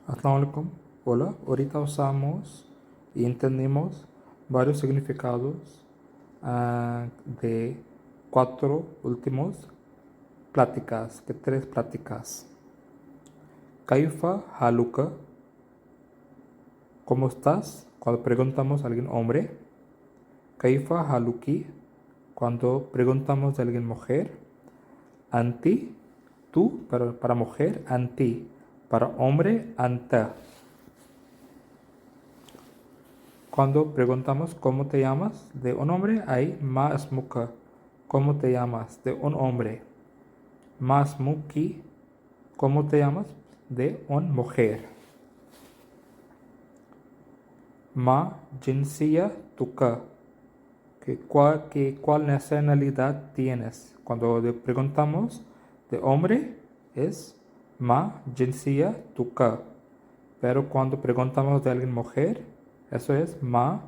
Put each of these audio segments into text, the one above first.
Assalamu alaikum. Hola, ahorita usamos y entendimos varios significados de cuatro últimos pláticas, que tres pláticas. Kaifa haluka, ¿cómo estás? Cuando preguntamos a alguien hombre. Kaifa haluki, cuando preguntamos a alguien mujer. Anti, tú, para mujer, anti. Para hombre, anta. Cuando preguntamos cómo te llamas de un hombre, hay ma esmuka. ¿Cómo te llamas? De un hombre. Ma esmuki. ¿Cómo te llamas? De una mujer. Ma jinsiya tuka. ¿Cuál nacionalidad tienes? Cuando le preguntamos de hombre es ma jinsiya tuka. Pero cuando preguntamos de alguien mujer, eso es ma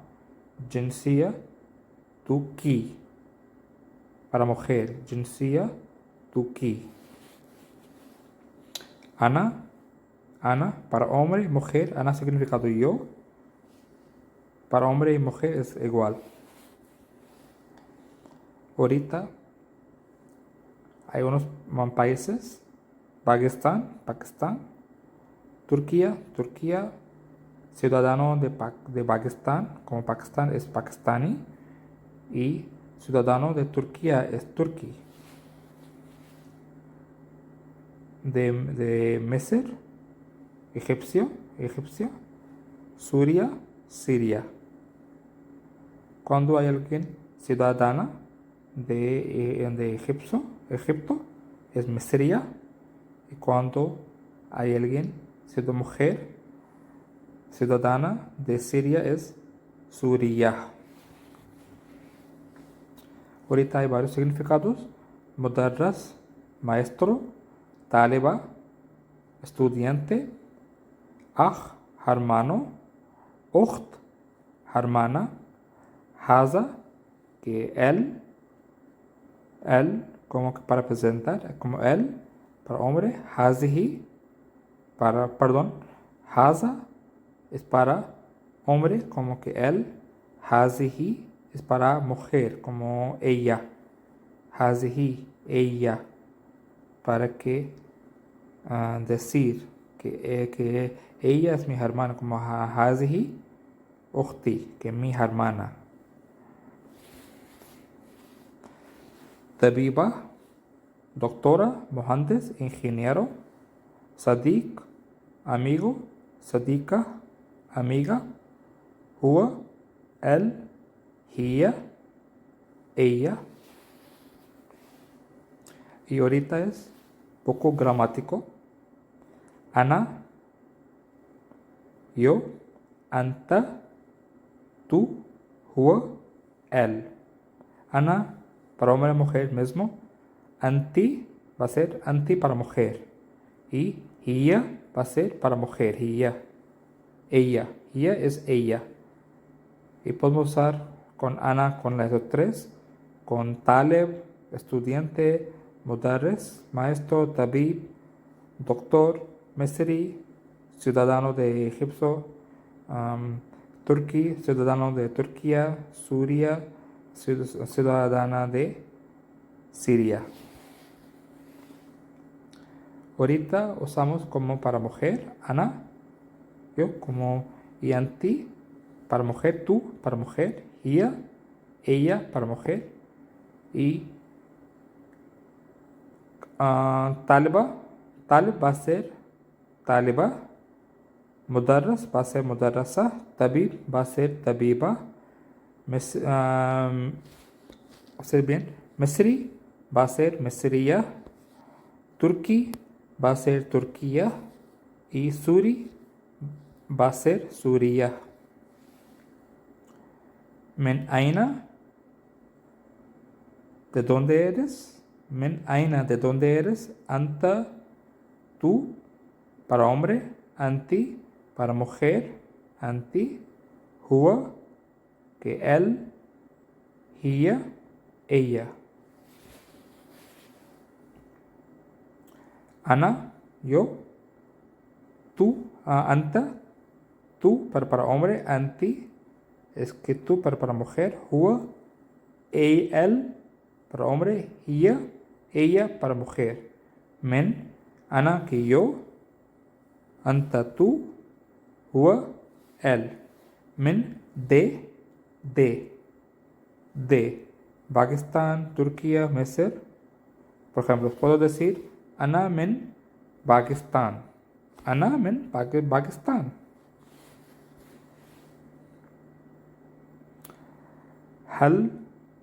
jinsiya tuki. Para mujer, jinsiya tuki. Ana, para hombre y mujer, ana significado yo. Para hombre y mujer es igual. Ahorita hay unos países, Pakistán, Turquía, ciudadano de Pakistán, como Pakistán es pakistani, y ciudadano de Turquía es turqui. De Mesir, egipcio, Suria, Siria. Cuando hay alguien ciudadana de Egipto es Mesria, y cuando hay alguien mujer ciudadana de Siria es Suria. Ahorita hay varios significados: mudarras, maestro; taliba, estudiante; akh, hermano; ukht, hermana; haza, que él como que para presentar, como él, para hombre; hazihi, haza es para hombre, como que él; hazihi es para mujer, como ella; hazihi, ella, para que decir que ella es mi hermana, como hazihi ukhti, que es mi hermana. Tabiba, doctora; muhandis, ingeniero; sadiq, amigo; sadiqa, amiga; huwa, él; hiya, ella. Y ahorita es poco gramático. Ana, yo; anta, tú; huwa, él. Ana para hombre y mujer mismo. Anti va a ser anti para mujer. Y hiya va a ser para mujer. Hiya, ella. Hiya es ella. Y podemos usar con Ana con las tres. Con Taleb, estudiante; mudarris, maestro; tabib, doctor; Mesri, ciudadano de Egipto; Turki, ciudadano de Turquía; Suria, ciudadana de Siria. Ahorita usamos como para mujer, Ana, yo, como y anti para mujer, tú para mujer; hiya, ella para mujer; y taliba, talib va a ser taliba; mudarras va a ser mudarrasa; tabib va a ser tabiba; hacer bien, Mesri va a ser mesriya; Turki va a ser Turquía; y Suri va a ser Suria. Men aina, ¿de dónde eres? Men aina, ¿de dónde eres? Anta, tú, para hombre; anti, para mujer; anti; huwa, que él; hiya, ella. Ana, yo; tú, anta, tú, pero para hombre, anti, es que tú, pero para mujer, huwa, él, para hombre, ella, para mujer. Men, ana, que yo, anta, tú, huwa, él. Men, de Pakistán, Turquía, Misr. Por ejemplo, puedo decir ana min Pakistán. Ana min Pakistán. Hal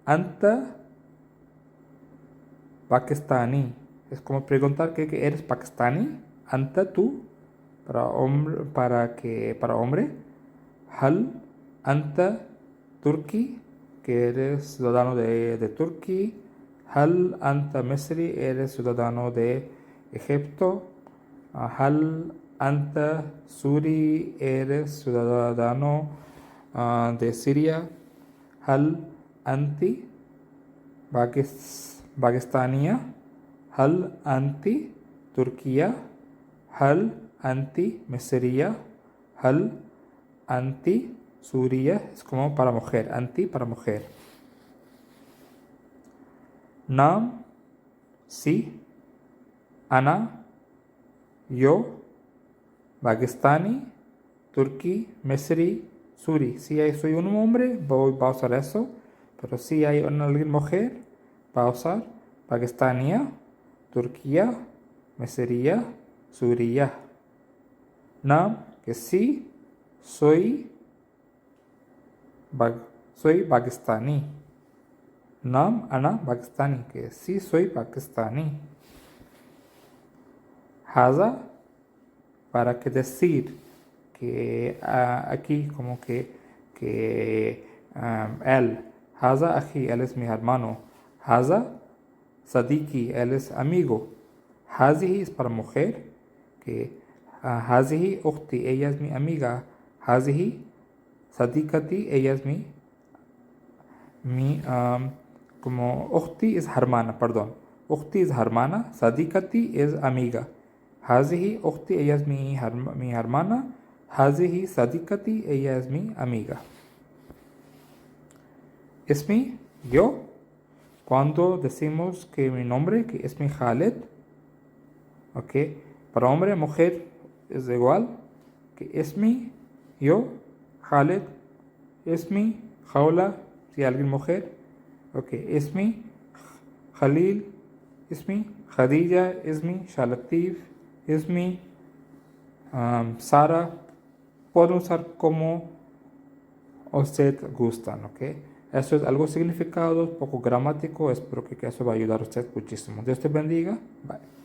anta pakistani. Es como preguntar que eres pakistani. Anta tú para hombre. Hal anta turki, que eres ciudadano de Turquía. Hal anta misri, eres ciudadano de Egipto. Hal anta suri, eres ciudadano de Siria. Hal anti Pakistania. Hal anti Turquía. Hal anti Misriya. Hal anti Suria, es como para mujer, anti para mujer. Nam, sí, ana, yo, Pakistani, Turki, Misri, Suri. Si soy un hombre, voy a usar eso, pero si hay una mujer, va a usar Pakistania, Turquía, Misriya, Suriya. Nam, que sí, soy pakistani. Nam, ana, pakistani, que sí soy pakistani. Haza, para que decir que aquí como que él. Haza aquí, él es mi hermano. Haza, sadiki, él es amigo. Hazihi es para mujer, que hazihi ukhti, ella es mi amiga. Hazihi sadikati, ella es mi como ukhti es hermana, perdón. Ukhti es hermana, sadikati es amiga. Hazihi ukhti, ella es mi hermana. Hazihi sadikati, ella es mi amiga. Ismi, yo. Cuando decimos que mi nombre, que es mi Khaled, ok, para hombre, mujer es igual, que ismi, yo, Khaled, ismi, Khawla, si alguien mujer, ok, ismi, Khalil, ismi, Khadija, ismi, Shalatif, ismi, Sara, pueden usar como usted gustan, ok. Eso es algo significado, poco gramático, espero que eso va a ayudar a usted muchísimo. Dios te bendiga, bye.